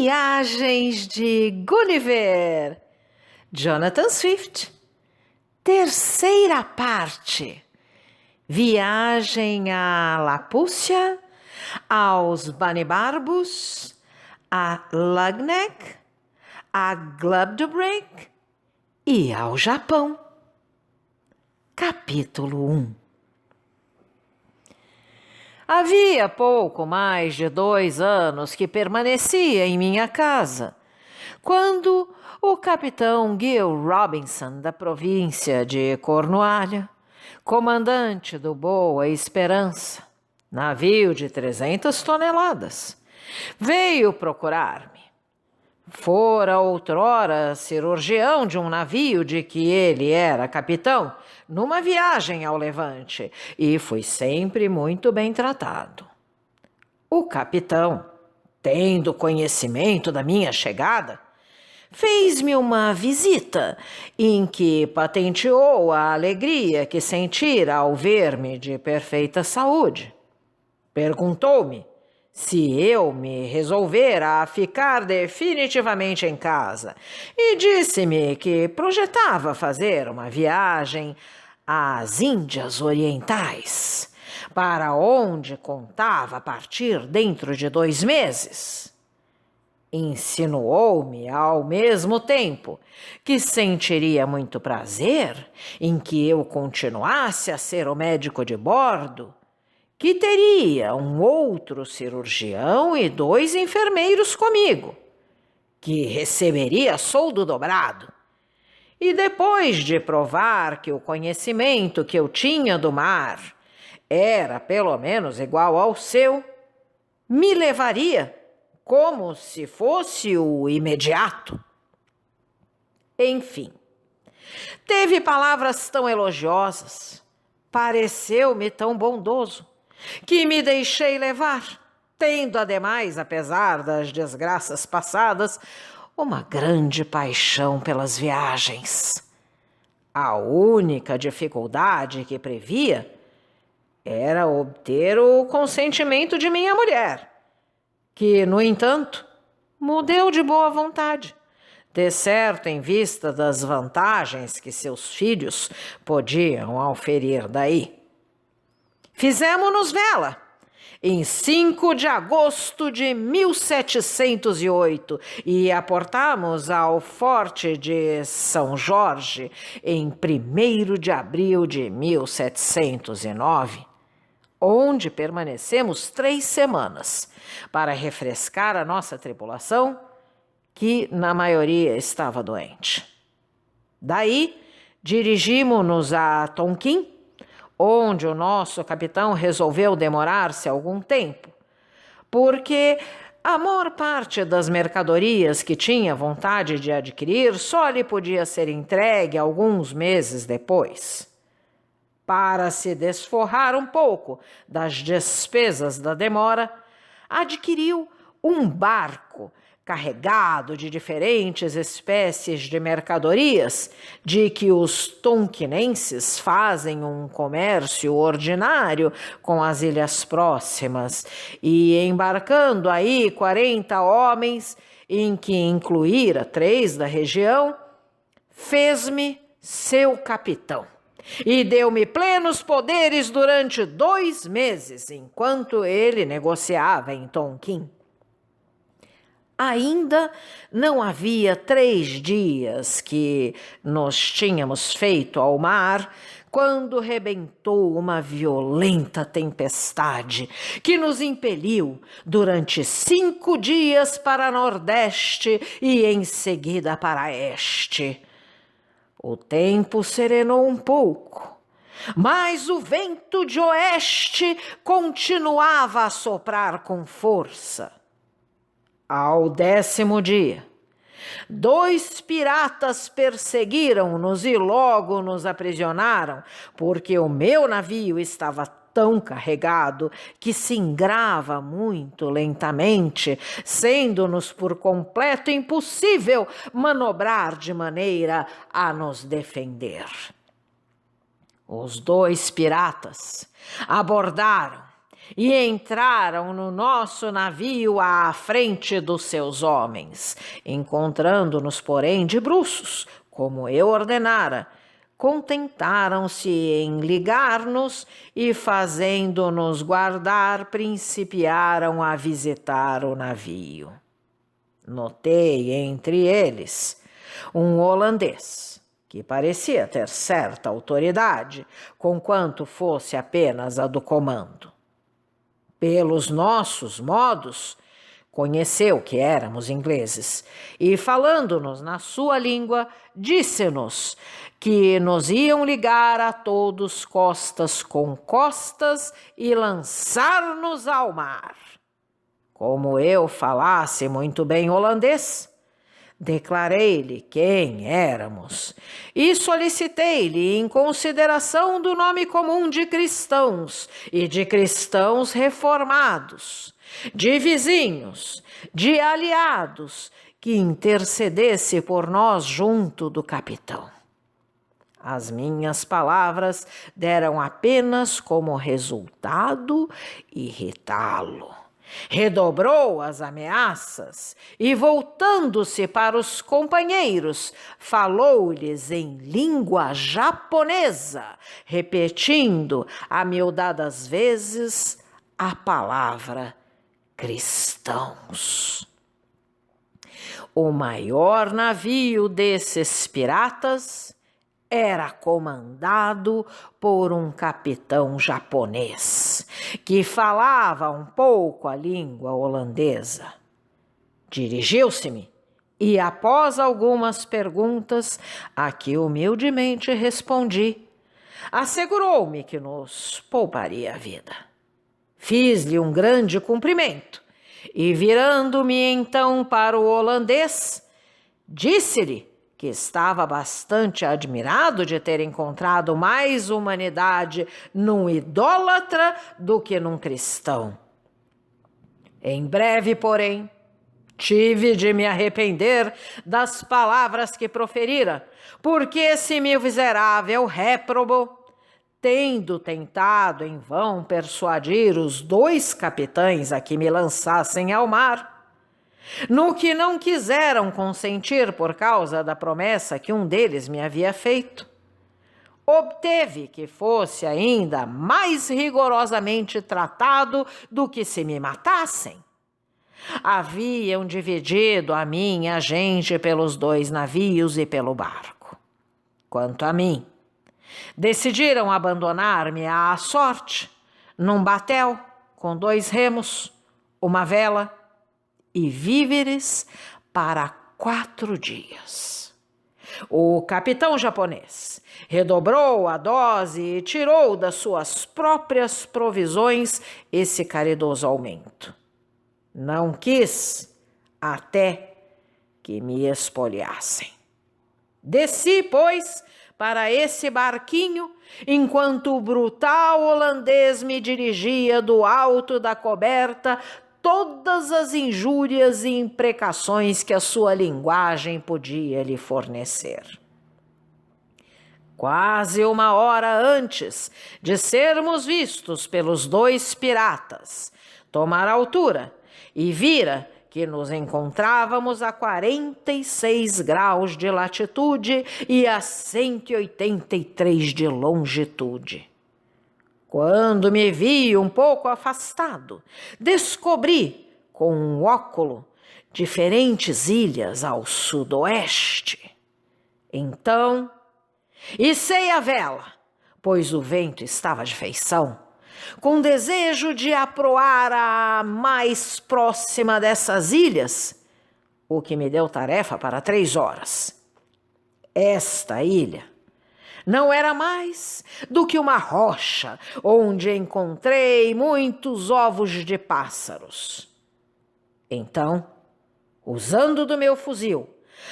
Viagens de Gulliver, Jonathan Swift. Terceira parte. Viagem a Lapúcia, aos Banibarbus, a Lugneck, a Glubdubrak e ao Japão. Capítulo 1. Havia pouco mais de 2 anos que permanecia em minha casa, quando o capitão Gil Robinson, da província de Cornualha, comandante do Boa Esperança, navio de 300 toneladas, veio procurar-me. Fora outrora cirurgião de um navio de que ele era capitão, numa viagem ao Levante, e foi sempre muito bem tratado. O capitão, tendo conhecimento da minha chegada, fez-me uma visita em que patenteou a alegria que sentira ao ver-me de perfeita saúde. Perguntou-me se eu me resolvera a ficar definitivamente em casa e disse-me que projetava fazer uma viagem às Índias Orientais, para onde contava partir dentro de 2 meses. Insinuou-me ao mesmo tempo que sentiria muito prazer em que eu continuasse a ser o médico de bordo, que teria um outro cirurgião e 2 enfermeiros comigo, que receberia soldo dobrado. E depois de provar que o conhecimento que eu tinha do mar era pelo menos igual ao seu, me levaria como se fosse o imediato. Enfim, teve palavras tão elogiosas, pareceu-me tão bondoso, que me deixei levar, tendo ademais, apesar das desgraças passadas, uma grande paixão pelas viagens. A única dificuldade que previa era obter o consentimento de minha mulher, que, no entanto, mudou de boa vontade, de certo em vista das vantagens que seus filhos podiam auferir daí. Fizemo-nos vela em 5 de agosto de 1708 e aportamos ao Forte de São Jorge em 1º de abril de 1709, onde permanecemos 3 semanas para refrescar a nossa tripulação, que na maioria estava doente. Daí dirigimo-nos a Tonquim, onde o nosso capitão resolveu demorar-se algum tempo, porque a maior parte das mercadorias que tinha vontade de adquirir só lhe podia ser entregue alguns meses depois. Para se desforrar um pouco das despesas da demora, adquiriu um barco carregado de diferentes espécies de mercadorias, de que os tonquinenses fazem um comércio ordinário com as ilhas próximas, e embarcando aí 40 homens, em que incluíra 3 da região, fez-me seu capitão e deu-me plenos poderes durante 2 meses, enquanto ele negociava em Tonquim. Ainda não havia 3 dias que nos tínhamos feito ao mar, quando rebentou uma violenta tempestade que nos impeliu durante 5 dias para nordeste e em seguida para este. O tempo serenou um pouco, mas o vento de oeste continuava a soprar com força. Ao 10º dia, 2 piratas perseguiram-nos e logo nos aprisionaram, porque o meu navio estava tão carregado que singrava muito lentamente, sendo-nos por completo impossível manobrar de maneira a nos defender. Os 2 piratas abordaram e entraram no nosso navio à frente dos seus homens, encontrando-nos, porém, de bruços, como eu ordenara. Contentaram-se em ligar-nos e, fazendo-nos guardar, principiaram a visitar o navio. Notei entre eles um holandês, que parecia ter certa autoridade, conquanto fosse apenas a do comando. Pelos nossos modos, conheceu que éramos ingleses e, falando-nos na sua língua, disse-nos que nos iam ligar a todos costas com costas e lançar-nos ao mar. Como eu falasse muito bem holandês, declarei-lhe quem éramos e solicitei-lhe, em consideração do nome comum de cristãos e de cristãos reformados, de vizinhos, de aliados, que intercedesse por nós junto do capitão. As minhas palavras deram apenas como resultado irritá-lo. Redobrou as ameaças e, voltando-se para os companheiros, falou-lhes em língua japonesa, repetindo a miudadas vezes a palavra cristãos. O maior navio desses piratas era comandado por um capitão japonês, que falava um pouco a língua holandesa. Dirigiu-se-me e, após algumas perguntas, a que humildemente respondi, assegurou-me que nos pouparia a vida. Fiz-lhe um grande cumprimento e, virando-me então para o holandês, disse-lhe que estava bastante admirado de ter encontrado mais humanidade num idólatra do que num cristão. Em breve, porém, tive de me arrepender das palavras que proferira, porque esse meu miserável réprobo, tendo tentado em vão persuadir os 2 capitães a que me lançassem ao mar, no que não quiseram consentir por causa da promessa que um deles me havia feito, obteve que fosse ainda mais rigorosamente tratado do que se me matassem. Haviam dividido a minha gente pelos 2 navios e pelo barco. Quanto a mim, decidiram abandonar-me à sorte, num batel com 2 remos, uma vela e víveres para 4 dias. O capitão japonês redobrou a dose e tirou das suas próprias provisões esse caridoso aumento. Não quis até que me espoliassem. Desci, pois, para esse barquinho, enquanto o brutal holandês me dirigia do alto da coberta todas as injúrias e imprecações que a sua linguagem podia lhe fornecer. Quase 1 hora antes de sermos vistos pelos 2 piratas, tomara altura e vira que nos encontrávamos a 46 graus de latitude e a 183 de longitude. Quando me vi um pouco afastado, descobri, com um óculo, diferentes ilhas ao sudoeste. Então, içei a vela, pois o vento estava de feição, com desejo de aproar a mais próxima dessas ilhas, o que me deu tarefa para 3 horas. Esta ilha não era mais do que uma rocha onde encontrei muitos ovos de pássaros. Então, usando do meu fuzil,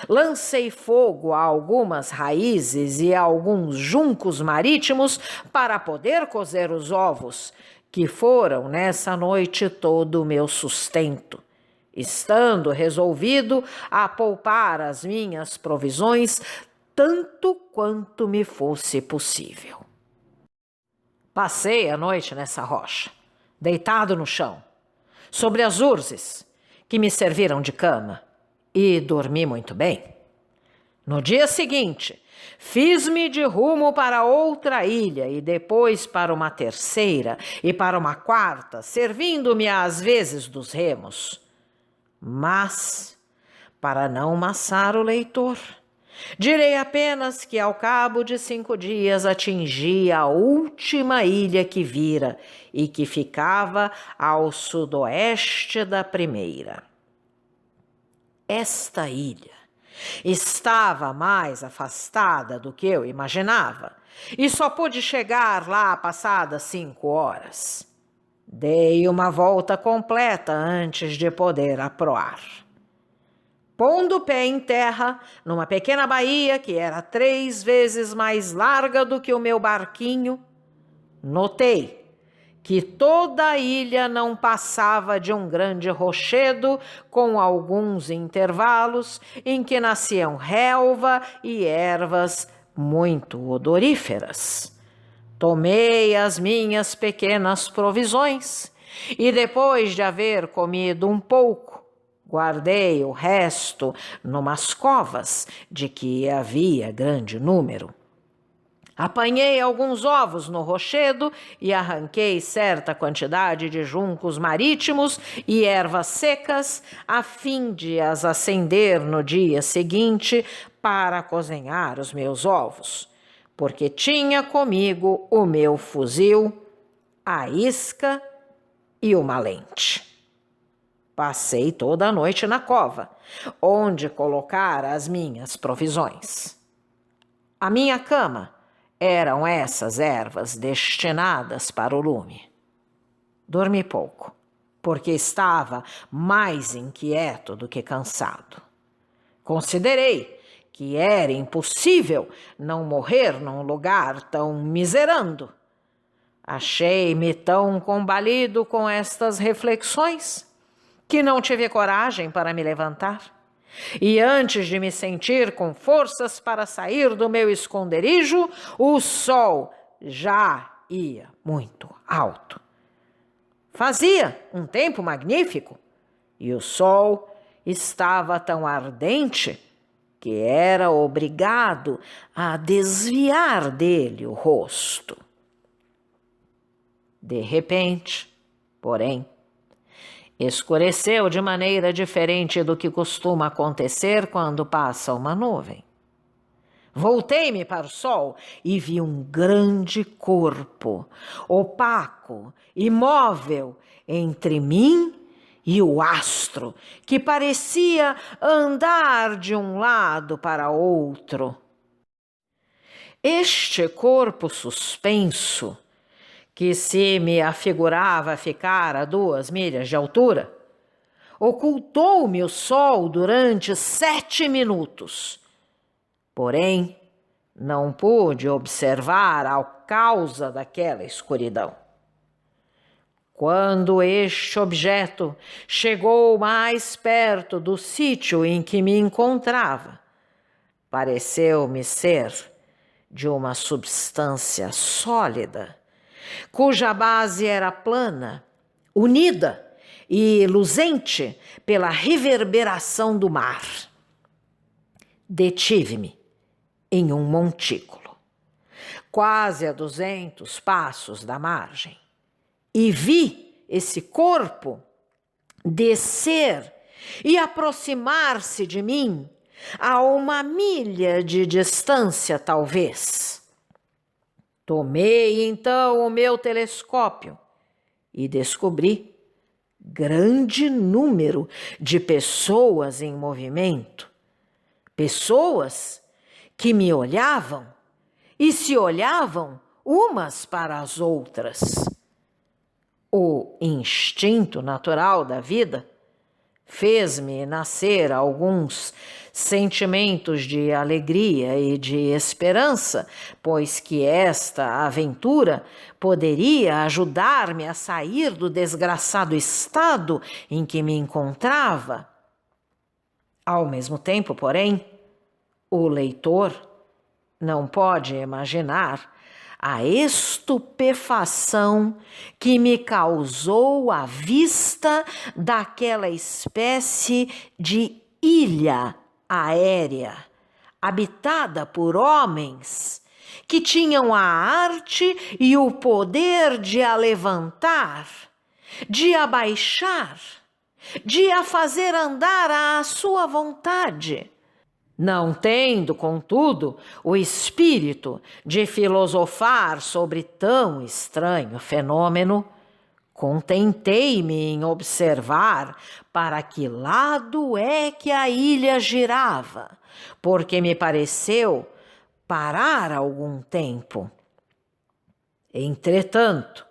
lancei fogo a algumas raízes e a alguns juncos marítimos para poder cozer os ovos, que foram nessa noite todo o meu sustento, estando resolvido a poupar as minhas provisões tanto quanto me fosse possível. Passei a noite nessa rocha, deitado no chão, sobre as urzes que me serviram de cama, e dormi muito bem. No dia seguinte, fiz-me de rumo para outra ilha e depois para uma terceira e para uma quarta, servindo-me às vezes dos remos. Mas, para não maçar o leitor, direi apenas que ao cabo de 5 dias atingi a última ilha que vira e que ficava ao sudoeste da primeira. Esta ilha estava mais afastada do que eu imaginava e só pude chegar lá passadas 5 horas. Dei uma volta completa antes de poder aproar. Pondo o pé em terra, numa pequena baía que era 3 vezes mais larga do que o meu barquinho, notei que toda a ilha não passava de um grande rochedo com alguns intervalos em que nasciam relva e ervas muito odoríferas. Tomei as minhas pequenas provisões e, depois de haver comido um pouco, guardei o resto numas covas de que havia grande número. Apanhei alguns ovos no rochedo e arranquei certa quantidade de juncos marítimos e ervas secas, a fim de as acender no dia seguinte para cozinhar os meus ovos, porque tinha comigo o meu fuzil, a isca e uma lente. Passei toda a noite na cova, onde colocara as minhas provisões. A minha cama eram essas ervas destinadas para o lume. Dormi pouco, porque estava mais inquieto do que cansado. Considerei que era impossível não morrer num lugar tão miserando. Achei-me tão combalido com estas reflexões que não tive coragem para me levantar. E antes de me sentir com forças para sair do meu esconderijo, o sol já ia muito alto. Fazia um tempo magnífico e o sol estava tão ardente que era obrigado a desviar dele o rosto. De repente, porém, escureceu de maneira diferente do que costuma acontecer quando passa uma nuvem. Voltei-me para o sol e vi um grande corpo, opaco, imóvel, entre mim e o astro, que parecia andar de um lado para outro. Este corpo suspenso, que se me afigurava ficar a 2 milhas de altura, ocultou-me o sol durante 7 minutos. Porém, não pude observar a causa daquela escuridão. Quando este objeto chegou mais perto do sítio em que me encontrava, pareceu-me ser de uma substância sólida, cuja base era plana, unida e luzente pela reverberação do mar. Detive-me em um montículo, quase a 200 passos da margem, e vi esse corpo descer e aproximar-se de mim a 1 milha de distância, talvez. Tomei então o meu telescópio e descobri grande número de pessoas em movimento, pessoas que me olhavam e se olhavam umas para as outras. O instinto natural da vida fez-me nascer alguns sentimentos de alegria e de esperança, pois que esta aventura poderia ajudar-me a sair do desgraçado estado em que me encontrava. Ao mesmo tempo, porém, o leitor não pode imaginar a estupefação que me causou a vista daquela espécie de ilha aérea, habitada por homens que tinham a arte e o poder de a levantar, de a baixar, de a fazer andar à sua vontade, não tendo, contudo, o espírito de filosofar sobre tão estranho fenômeno. Contentei-me em observar para que lado é que a ilha girava, porque me pareceu parar algum tempo. Entretanto,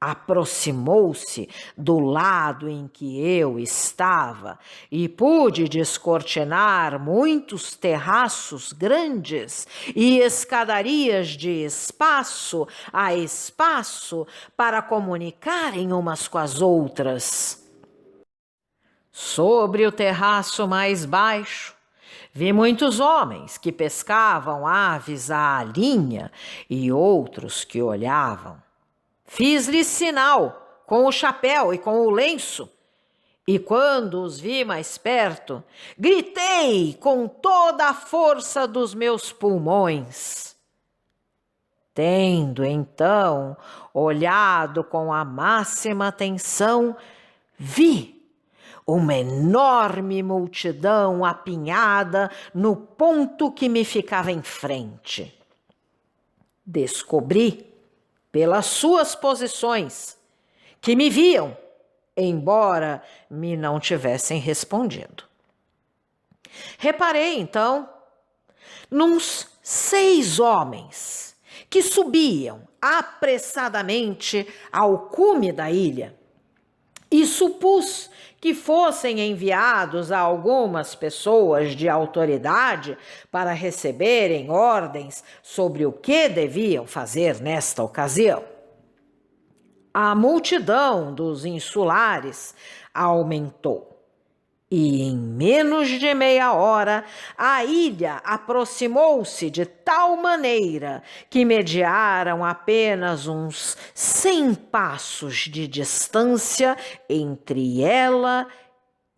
aproximou-se do lado em que eu estava e pude descortinar muitos terraços grandes e escadarias de espaço a espaço para comunicarem umas com as outras. Sobre o terraço mais baixo, vi muitos homens que pescavam aves à linha e outros que olhavam. Fiz-lhes sinal com o chapéu e com o lenço, e quando os vi mais perto, gritei com toda a força dos meus pulmões. Tendo então olhado com a máxima atenção, vi uma enorme multidão apinhada no ponto que me ficava em frente. Descobri, pelas suas posições, que me viam, embora me não tivessem respondido. Reparei, então, nos 6 homens que subiam apressadamente ao cume da ilha e supus que fossem enviados a algumas pessoas de autoridade para receberem ordens sobre o que deviam fazer nesta ocasião. A multidão dos insulares aumentou, e em menos de meia hora a ilha aproximou-se de tal maneira que mediaram apenas uns 100 passos de distância entre ela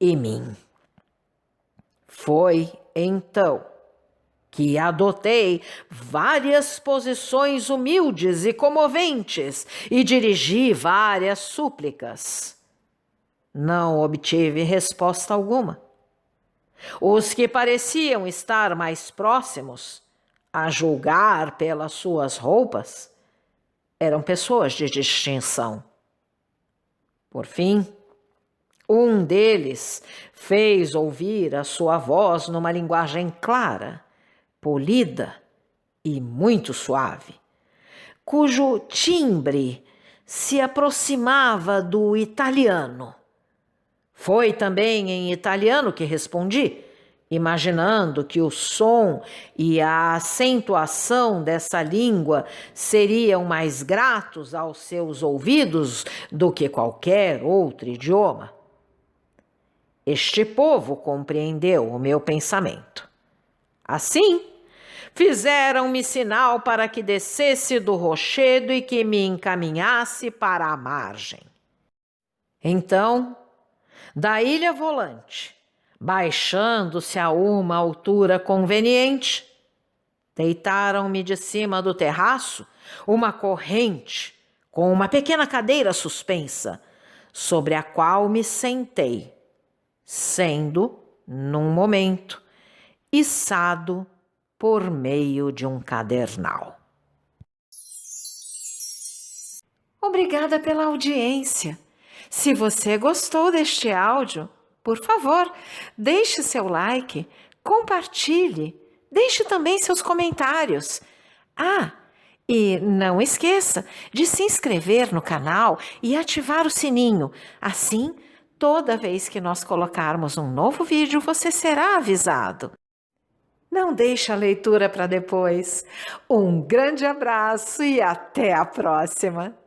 e mim. Foi então que adotei várias posições humildes e comoventes e dirigi várias súplicas. Não obtive resposta alguma. Os que pareciam estar mais próximos, a julgar pelas suas roupas, eram pessoas de distinção. Por fim, um deles fez ouvir a sua voz numa linguagem clara, polida e muito suave, cujo timbre se aproximava do italiano. Foi também em italiano que respondi, imaginando que o som e a acentuação dessa língua seriam mais gratos aos seus ouvidos do que qualquer outro idioma. Este povo compreendeu o meu pensamento. Assim, fizeram-me sinal para que descesse do rochedo e que me encaminhasse para a margem. Então, da ilha volante, baixando-se a uma altura conveniente, deitaram-me de cima do terraço uma corrente com uma pequena cadeira suspensa, sobre a qual me sentei, sendo, num momento, içado por meio de um cadernal. Obrigada pela audiência. Se você gostou deste áudio, por favor, deixe seu like, compartilhe, deixe também seus comentários. E não esqueça de se inscrever no canal e ativar o sininho. Assim, toda vez que nós colocarmos um novo vídeo, você será avisado. Não deixe a leitura para depois. Um grande abraço e até a próxima!